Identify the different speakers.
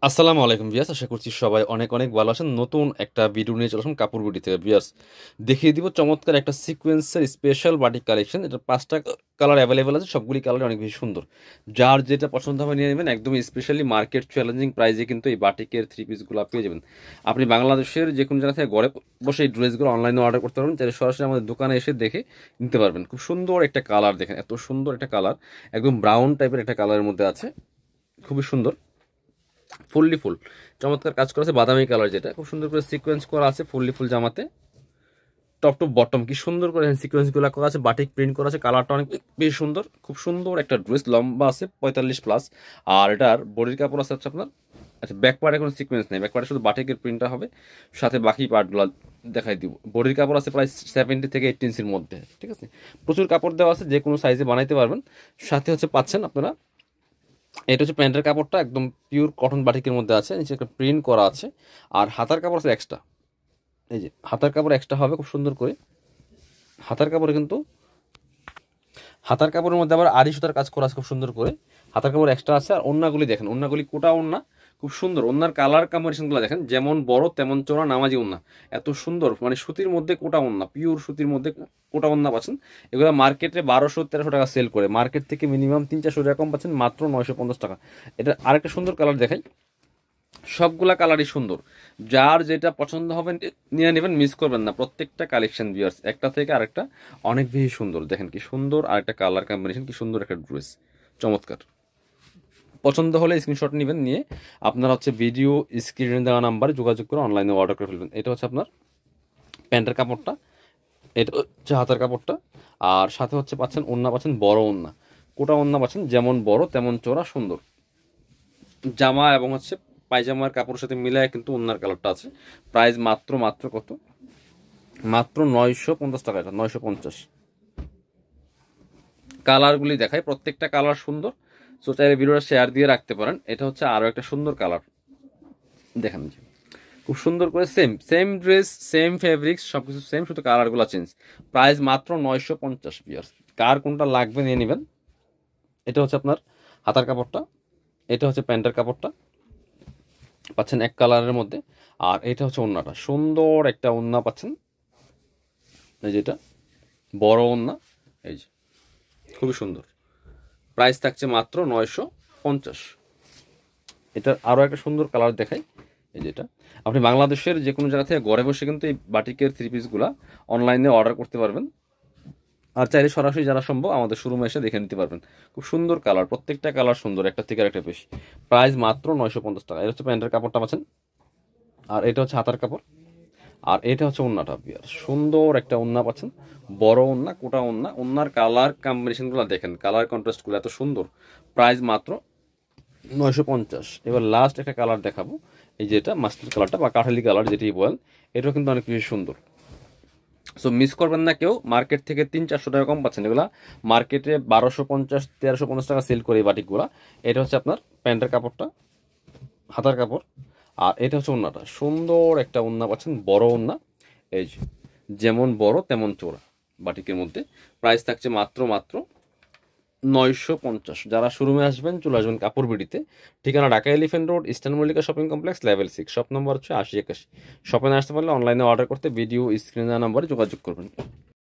Speaker 1: আসসালামু আলাইকুম ভিউয়ার্স, আশা করছি সবাই অনেক অনেক ভালো আছেন। নতুন একটা ভিডিও নিয়ে চলে আসলাম কাপড় বিডি থেকে ভিউয়ার্স। দেখিয়ে দিব চমৎকার একটা সিকোয়েন্সের স্পেশাল বাটিক কালেকশন। এটা 5টা কালার অ্যাভেলেবেল আছে, সবগুলি কালার অনেক বেশি সুন্দর। যার যেটা পছন্দ হবে নিয়ে নেবেন। একদমই স্পেশালি মার্কেট চ্যালেঞ্জিং প্রাইসে কিন্তু এই বাটিকের থ্রি পিসগুলো পেয়ে যাবেন। আপনি বাংলাদেশের যে কোনো জায়গা থেকে ঘরে বসে এই ড্রেসগুলো অনলাইনে অর্ডার করতে পারবেন, চাইলে সরাসরি আমাদের দোকানে এসে দেখে নিতে পারবেন। খুব সুন্দর একটা কালার, দেখেন এত সুন্দর একটা কালার, একদম ব্রাউন টাইপের একটা কালারের মধ্যে আছে, খুবই সুন্দর। ফুললি ফুল চমৎকার কাজ করা আছে, বাদামি কালার, যেটা খুব সুন্দর করে সিকোয়েন্স করা আছে ফুললি ফুল জামাতে। টপ টু বটম কি সুন্দর করে সিকোয়েন্সগুলো করা আছে, বাটিক প্রিন্ট করা আছে, কালারটা অনেক বেশি সুন্দর। খুব সুন্দর একটা ড্রেস, লম্বা আছে 45+। আর এটার বডির কাপড় আছে হচ্ছে আপনার, আচ্ছা ব্যাক পার্টে কোনো সিকোয়েন্স নেই, ব্যাক পার্টে শুধু বাটিকের প্রিন্টটা হবে, সাথে বাকি পার্টগুলো দেখাই দিব। বডির কাপড় আছে প্রায় 70 থেকে 80 ইঞ্চির মধ্যে, ঠিক আছে। প্রচুর কাপড় দেওয়া আছে, যে কোনো সাইজে বানাইতে পারবেন। সাথে হচ্ছে পাচ্ছেন আপনারা, এটা হচ্ছে প্যান্টের কাপড়টা একদম পিওর কটন বাটিকের মধ্যে আছে, নিচে একটা প্রিন্ট করা আছে। আর হাতার কাপড় আছে এক্সট্রা, এই যে হাতার কাপড় এক্সট্রা হবে খুব সুন্দর করে। হাতার কাপড়ে কিন্তু, হাতার কাপড়ের মধ্যে আবার আড়ি সুতার কাজ করা আছে খুব সুন্দর করে। হাতার কাপড় এক্সট্রা আছে। আর ওন্নাগুলি দেখেন, ওন্নাগুলি কোটা ওন্না, খুব সুন্দর। ওন্নার কালার কম্বিনেশনগুলো দেখেন, যেমন বড় তেমন চওড়া নামাজি ওন্না, এত সুন্দর। মানে সুতির মধ্যে কোটা ওন্না, পিওর সুতির মধ্যে কোটা ওন্না পাচ্ছেন। এগুলো মার্কেটে 1200-1300 টাকা সেল করে, মার্কেট থেকে মিনিমাম 300-400 টাকা কম পাচ্ছেন, মাত্র 950 টাকা। এটা আরেকটা সুন্দর কালার দেখাই, সবগুলা কালারই সুন্দর। যার যেটা পছন্দ হবে নিয়ে নেবেন, মিস করবেন না। প্রত্যেকটা কালেকশন ভিউয়ার্স একটা থেকে আরেকটা অনেক বেশি সুন্দর। দেখেন কি সুন্দর, আর একটা কালার কম্বিনেশন, কি সুন্দর একটা ড্রেস, চমৎকার। পছন্দ হলে স্ক্রিনশট নেবেন, নিয়ে আপনারা হচ্ছে ভিডিও স্ক্রিনে দেওয়া নাম্বারে যোগাযোগ করে অনলাইনে অর্ডার করে ফেলবেন। এটা হচ্ছে আপনার প্যান্টের কাপড়টা, এটা হচ্ছে হাতের কাপড়টা। আর সাথে হচ্ছে পাচ্ছেন ওন্না, পাচ্ছেন বড় ওন্না, কোটা ওন্না পাচ্ছেন, যেমন বড় তেমন চওড়া সুন্দর। জামা এবং হচ্ছে পায়জামার কাপড়ের সাথে মিলায় কিন্তু ওন্নার কালারটা আছে। প্রাইস মাত্র মাত্র কত, মাত্র 950 টাকা। এটা 950। কালারগুলি দেখাই, প্রত্যেকটা কালার সুন্দর। সো চাইলে ভিডিওটা শেয়ার দিয়ে রাখতে পারেন। এটা হচ্ছে আরও একটা সুন্দর কালার, দেখেন যে খুব সুন্দর করে same same dress, same fabrics, সব কিছু সেম, শুধু কালারগুলো চেঞ্জ। প্রাইস মাত্র 950 পিয়ার্স। কার কোনটা লাগবে নিয়ে নেবেন। এটা হচ্ছে আপনার হাতার কাপড়টা, এটা হচ্ছে প্যান্টের কাপড়টা, পাচ্ছেন এক কালারের মধ্যে। আর এটা হচ্ছে ওন্নাটা, সুন্দর একটা ওন্না পাচ্ছেন, এই যেটা বড় ওন্না, এই যে খুবই সুন্দর। প্রাইস থাকছে মাত্র 950। এটার আরও একটা সুন্দর কালার দেখাই, এই যেটা আপনি বাংলাদেশের যে কোনো জায়গা থেকে ঘরে বসে কিন্তু এই বাটিকের থ্রি পিসগুলা অনলাইনে অর্ডার করতে পারবেন। আর চাইলে সরাসরি যারা সম্ভব আমাদের শোরুমে এসে দেখে নিতে পারবেন। খুব সুন্দর কালার, প্রত্যেকটা কালার সুন্দর, একটা থেকে আরেকটা বেশি। প্রাইস মাত্র 950 টাকা। এটা হচ্ছে প্যান্টের কাপড়টা পাচ্ছেন, আর এটা হচ্ছে হাতার কাপড়, আর এটা হচ্ছে ওন্নাটা। বিয়ার সুন্দর একটা ওন্না পাচ্ছেন, বড় ওন্না, কোটা ওন্না। ওন্নার কালার কম্বিনেশনগুলো দেখেন, কালার কন্ট্রাস্টগুলো এত সুন্দর। প্রাইস মাত্র 950। এবার লাস্ট একটা কালার দেখাবো, এই যে এটা মাস্টার কালারটা বা কাঠালি কালার যেটি বলেন, এটাও কিন্তু অনেক বেশি সুন্দর। সো মিস করবেন না কেউ, মার্কেট থেকে 300-400 টাকা কম পাচ্ছেন। এগুলা মার্কেটে 1250-1350 টাকা সেল করে এই বাটিকগুলা। এটা হচ্ছে আপনার প্যান্টের কাপড়টা, হাতার কাপড়। আর এটা হচ্ছে ওন্নাটা, সুন্দর একটা ওন্না পাচ্ছেন, বড় ওন্না, এই যে যেমন বড় তেমন চওড়া বাটিকের মধ্যে। প্রাইস থাকছে মাত্র মাত্র 950। যারা শোরুমে আসবেন চলে আসবেন কাপড় বিডিতে। ঠিকানা Dhaka elephant road, eastern Mallika shopping complex, level 6, shop number হচ্ছে 8081। শপে না আসতে পারলে অনলাইনে অর্ডার করতে ভিডিও স্ক্রিনে দেওয়া নাম্বারে যোগাযোগ করবেন।